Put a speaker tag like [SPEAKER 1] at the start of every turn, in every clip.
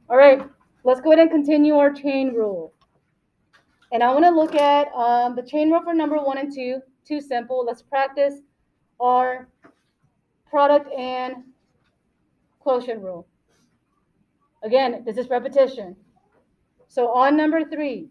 [SPEAKER 1] All right, let's go ahead and continue our chain rule. And I want to look at the chain rule for number 1 and 2. Too simple. Let's practice our product and quotient rule. Again, this is repetition. So on number 3,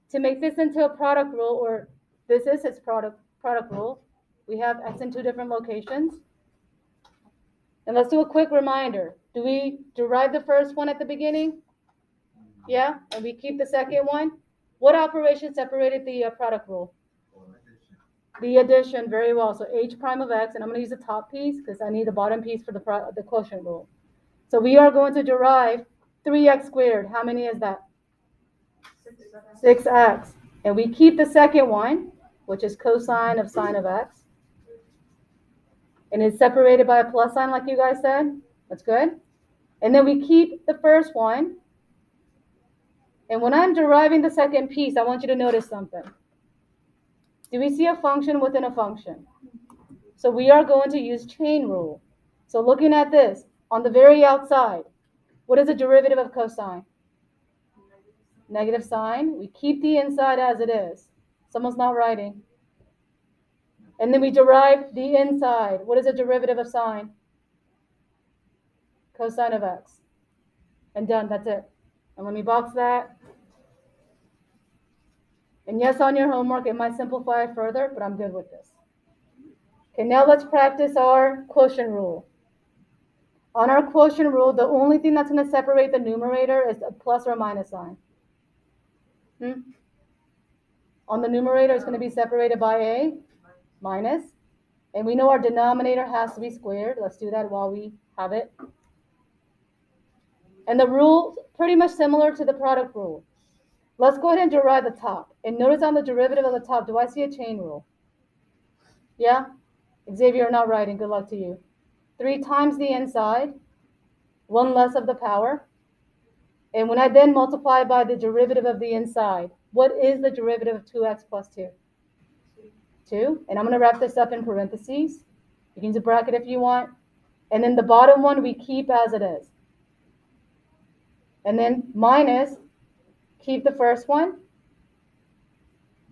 [SPEAKER 1] to make this into a product rule, or this is its product rule, we have x in 2 different locations. And let's do a quick reminder. Do we derive the first one at the beginning? Yeah, and we keep the second one. What operation separated the product rule? The addition, very well. So h prime of x, and I'm going to use the top piece because I need the bottom piece for the quotient rule. So we are going to derive 3x squared. How many is that? 6x. And we keep the second one, which is cosine of sine of x. And it's separated by a plus sign like you guys said. That's good. And then we keep the first one. And when I'm deriving the second piece, I want you to notice something. Do we see a function within a function? So we are going to use chain rule. So looking at this, on the very outside, what is the derivative of cosine? Negative sine. We keep the inside as it is. Someone's not writing. And then we derive the inside. What is the derivative of sine? Cosine of x. And done, that's it. And let me box that. And yes, on your homework, it might simplify it further, but I'm good with this. Okay, now let's practice our quotient rule. On our quotient rule, the only thing that's going to separate the numerator is a plus or minus sign. On the numerator, it's going to be separated by a minus. And we know our denominator has to be squared. Let's do that while we have it. And the rule pretty much similar to the product rule. Let's go ahead and derive the top. And notice on the derivative of the top, do I see a chain rule? Yeah? Xavier, you're not writing. Good luck to you. 3 times the inside, 1 less of the power. And when I then multiply by the derivative of the inside, what is the derivative of 2x plus 2? 2. And I'm going to wrap this up in parentheses. You can use a bracket if you want. And then the bottom one we keep as it is. And then minus, keep the first one,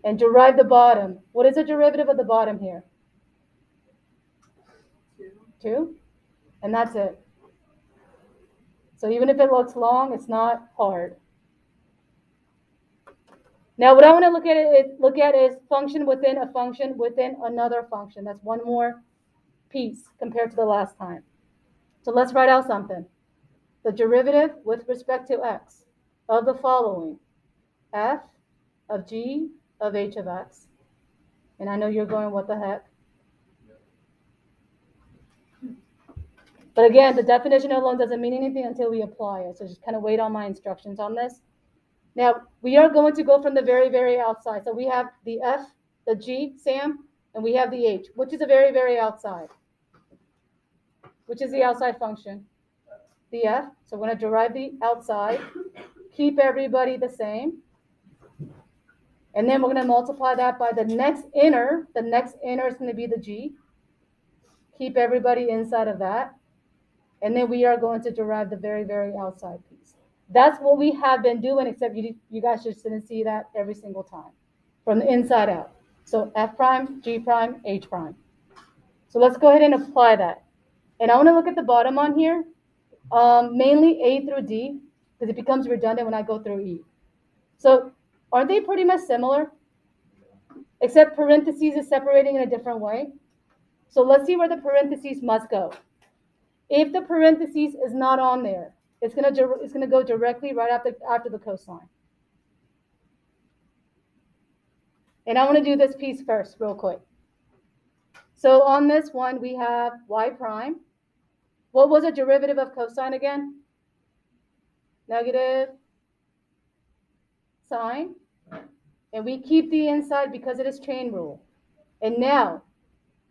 [SPEAKER 1] and derive the bottom. What is the derivative of the bottom here? 2. And that's it. So even if it looks long, it's not hard. Now what I want to look at is function within a function within another function. That's one more piece compared to the last time. So let's write out something. The derivative with respect to x of the following: f of g of h of x. And I know you're going, what the heck? But again, the definition alone doesn't mean anything until we apply it. So just kind of wait on my instructions on this. Now, we are going to go from the very, very outside. So we have the f, the g, Sam, and we have the h. Which is the very, very outside? Which is the outside function? The f. So we're going to derive the outside. Keep everybody the same. And then we're going to multiply that by the next inner. The next inner is going to be the g. Keep everybody inside of that. And then we are going to derive the very, very outside piece. That's what we have been doing, except you guys just didn't see that every single time from the inside out. So f prime, g prime, h prime. So let's go ahead and apply that. And I want to look at the bottom on here, mainly a through d, because it becomes redundant when I go through e. So aren't they pretty much similar? Except parentheses is separating in a different way. So let's see where the parentheses must go. If the parentheses is not on there, it's gonna go directly right after the cosine. And I want to do this piece first, real quick. So on this one, we have y prime. What was the derivative of cosine again? Negative sine. And we keep the inside because it is chain rule. And now,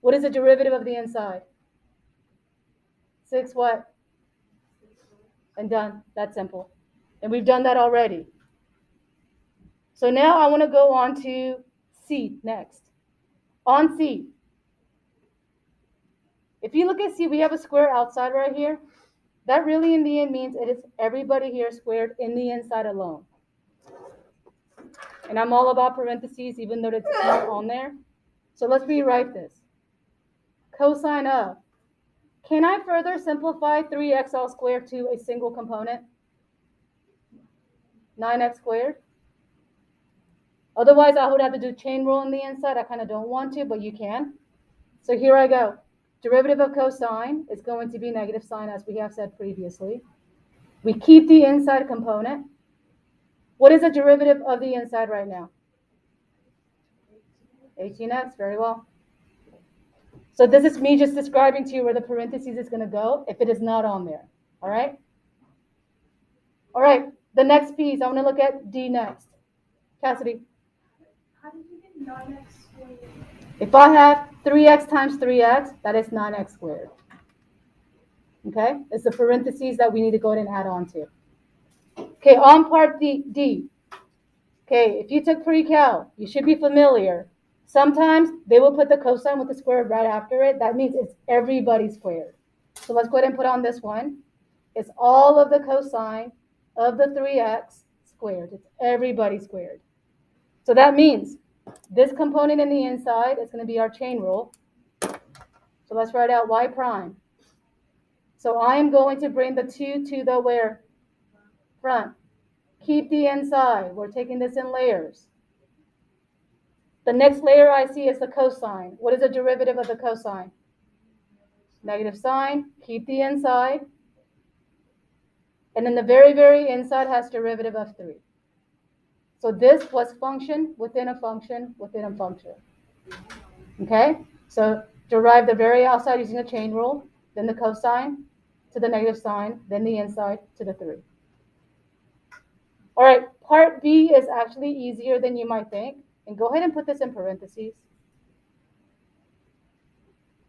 [SPEAKER 1] what is the derivative of the inside? 6 what? And done. That's simple. And we've done that already. So now I want to go on to C next. On C, if you look at C, we have a square outside right here. That really in the end means it is everybody here squared in the inside alone. And I'm all about parentheses, even though it's not on there. So let's rewrite this. Cosine of. Can I further simplify 3x all squared to a single component? 9x squared. Otherwise, I would have to do chain rule on the inside. I kind of don't want to, but you can. So here I go. Derivative of cosine is going to be negative sine, as we have said previously. We keep the inside component. What is the derivative of the inside right now? 18x, very well. So this is me just describing to you where the parentheses is going to go if it is not on there. All right? All right, the next piece, I want to look at D next. Cassidy.
[SPEAKER 2] How did you get 9x squared?
[SPEAKER 1] If I have 3x times 3x, that is 9x squared. Okay? It's the parentheses that we need to go ahead and add on to. Okay, on part D. Okay, if you took pre-cal, you should be familiar. Sometimes they will put the cosine with the square right after it. That means it's everybody squared. So let's go ahead and put on this one. It's all of the cosine of the 3x squared. It's everybody squared. So that means this component in the inside is going to be our chain rule. So let's write out y prime. So I am going to bring the 2 to the where? Front. Keep the inside. We're taking this in layers. The next layer I see is the cosine. What is the derivative of the cosine? Negative sine. Keep the inside. And then the very, very inside has derivative of 3. So this was function within a function within a function. Okay? So derive the very outside using a chain rule, then the cosine to the negative sine, then the inside to the 3. All right, part B is actually easier than you might think. And go ahead and put this in parentheses.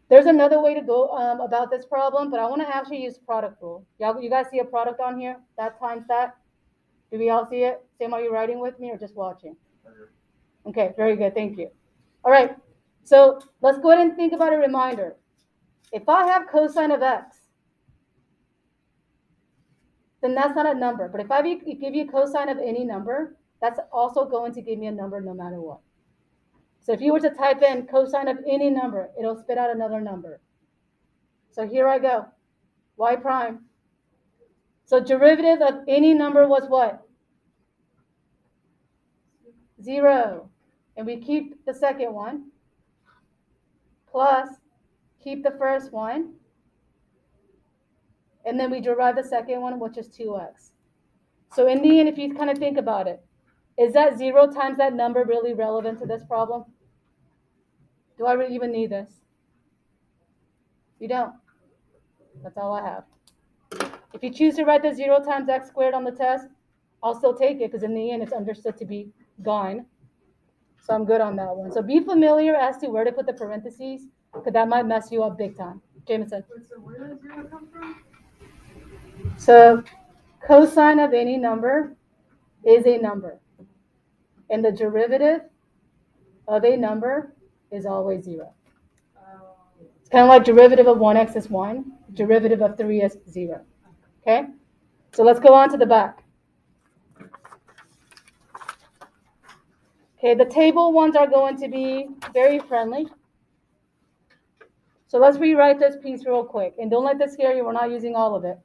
[SPEAKER 1] There's another way to go about this problem, but I want to actually use product rule. You guys see a product on here? That times that? Do we all see it? Sam, are you writing with me or just watching? Okay, very good. Thank you. All right, so let's go ahead and think about a reminder. If I have cosine of x, then that's not a number. But if I give you cosine of any number, that's also going to give me a number no matter what. So if you were to type in cosine of any number, it'll spit out another number. So here I go, y prime. So derivative of any number was what? 0. And we keep the second one, plus keep the first one, and then we derive the second one, which is 2x. So in the end, if you kind of think about it, is that 0 times that number really relevant to this problem? Do I really even need this? You don't. That's all I have. If you choose to write the 0 times x squared on the test, I'll still take it because in the end, it's understood to be gone. So I'm good on that one. So be familiar as to where to put the parentheses because that might mess you up big time. Jameson.
[SPEAKER 2] So where does 0 come from?
[SPEAKER 1] So cosine of any number is a number. And the derivative of a number is always 0. It's kind of like derivative of 1x is 1. Derivative of 3 is 0. Okay? So let's go on to the back. Okay, the table ones are going to be very friendly. So let's rewrite this piece real quick. And don't let this scare you. We're not using all of it.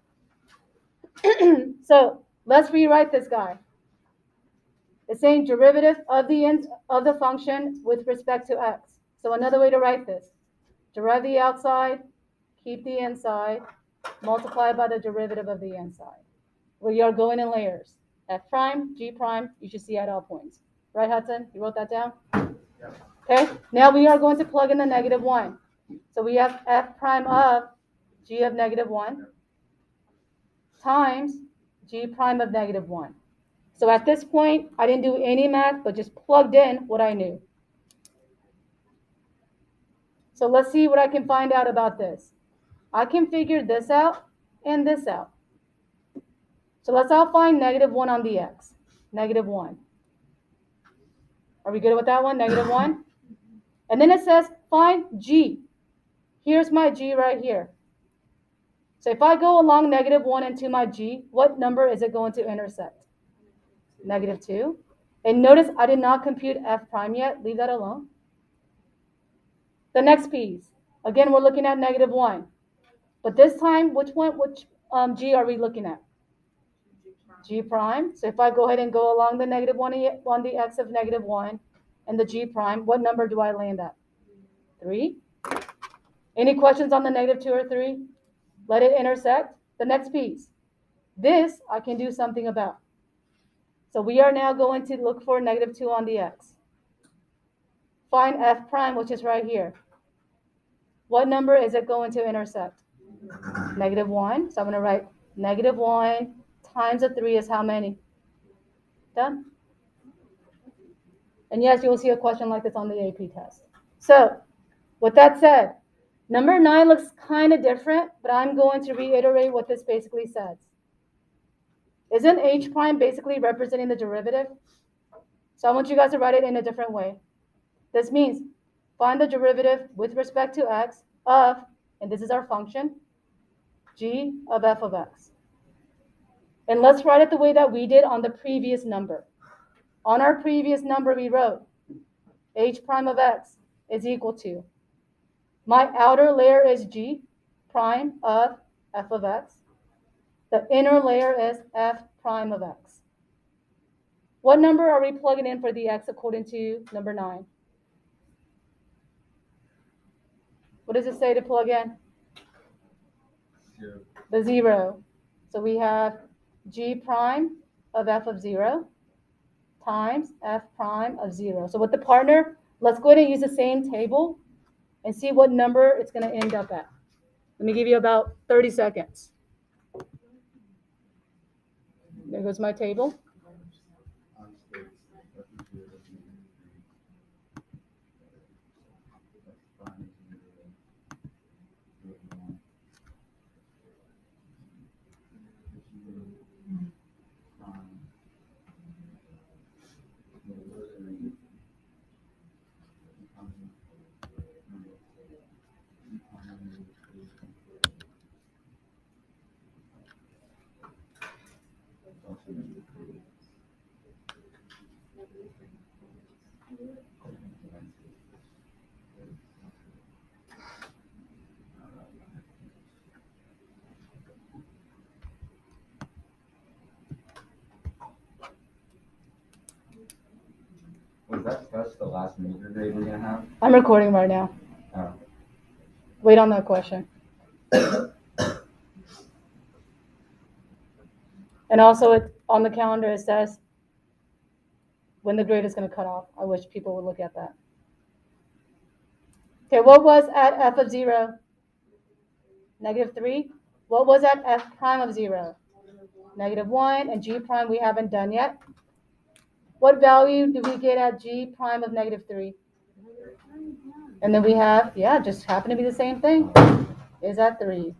[SPEAKER 1] So let's rewrite this guy. It's saying derivative of the function with respect to x. So another way to write this. Derive the outside, keep the inside, multiply by the derivative of the inside. We are going in layers. F prime, G prime, you should see at all points. Right, Hudson? You wrote that down?
[SPEAKER 3] Yeah.
[SPEAKER 1] Okay, now we are going to plug in the negative 1. So we have F prime of G of negative 1 times G prime of negative 1. So at this point, I didn't do any math, but just plugged in what I knew. So let's see what I can find out about this. I can figure this out and this out. So let's all find negative 1 on the x. Negative 1. Are we good with that one? Negative 1. And then it says find g. Here's my g right here. So if I go along -1 into my G, what number is it going to intersect? -2. And notice I did not compute F prime yet. Leave that alone. The next piece. Again, we're looking at -1. But this time, which G are we looking at? G prime. So if I go ahead and go along the -1 on the X of -1 and the G prime, what number do I land at? 3. Any questions on the -2 or 3? Let it intersect. The next piece. This I can do something about. So we are now going to look for -2 on the X. Find F prime, which is right here. What number is it going to intersect? -1. So I'm going to write -1 times a 3 is how many? Done? And yes, you will see a question like this on the AP test. So with that said, number 9 looks kind of different, but I'm going to reiterate what this basically says. Isn't H prime basically representing the derivative? So I want you guys to write it in a different way. This means find the derivative with respect to X of, and this is our function, G of F of X. And let's write it the way that we did on the previous number. On our previous number, we wrote H prime of X is equal to, my outer layer is G prime of F of X. The inner layer is F prime of X. What number are we plugging in for the X according to number 9? What does it say to plug in?
[SPEAKER 3] 0.
[SPEAKER 1] The 0. So we have G prime of F of 0 times F prime of 0. So with the partner, let's go ahead and use the same table and see what number it's going to end up at. Let me give you about 30 seconds. There goes my table.
[SPEAKER 3] Was that test the last major grade we're gonna have?
[SPEAKER 1] I'm recording right now.
[SPEAKER 3] Oh.
[SPEAKER 1] Wait on that question. And also on the calendar, it says when the grade is going to cut off. I wish people would look at that. Okay, what was at F of 0? -3. What was at F prime of 0? -1. And G prime we haven't done yet. What value do we get at G prime of -3? And then we have, yeah, just happen to be the same thing. Is at 3.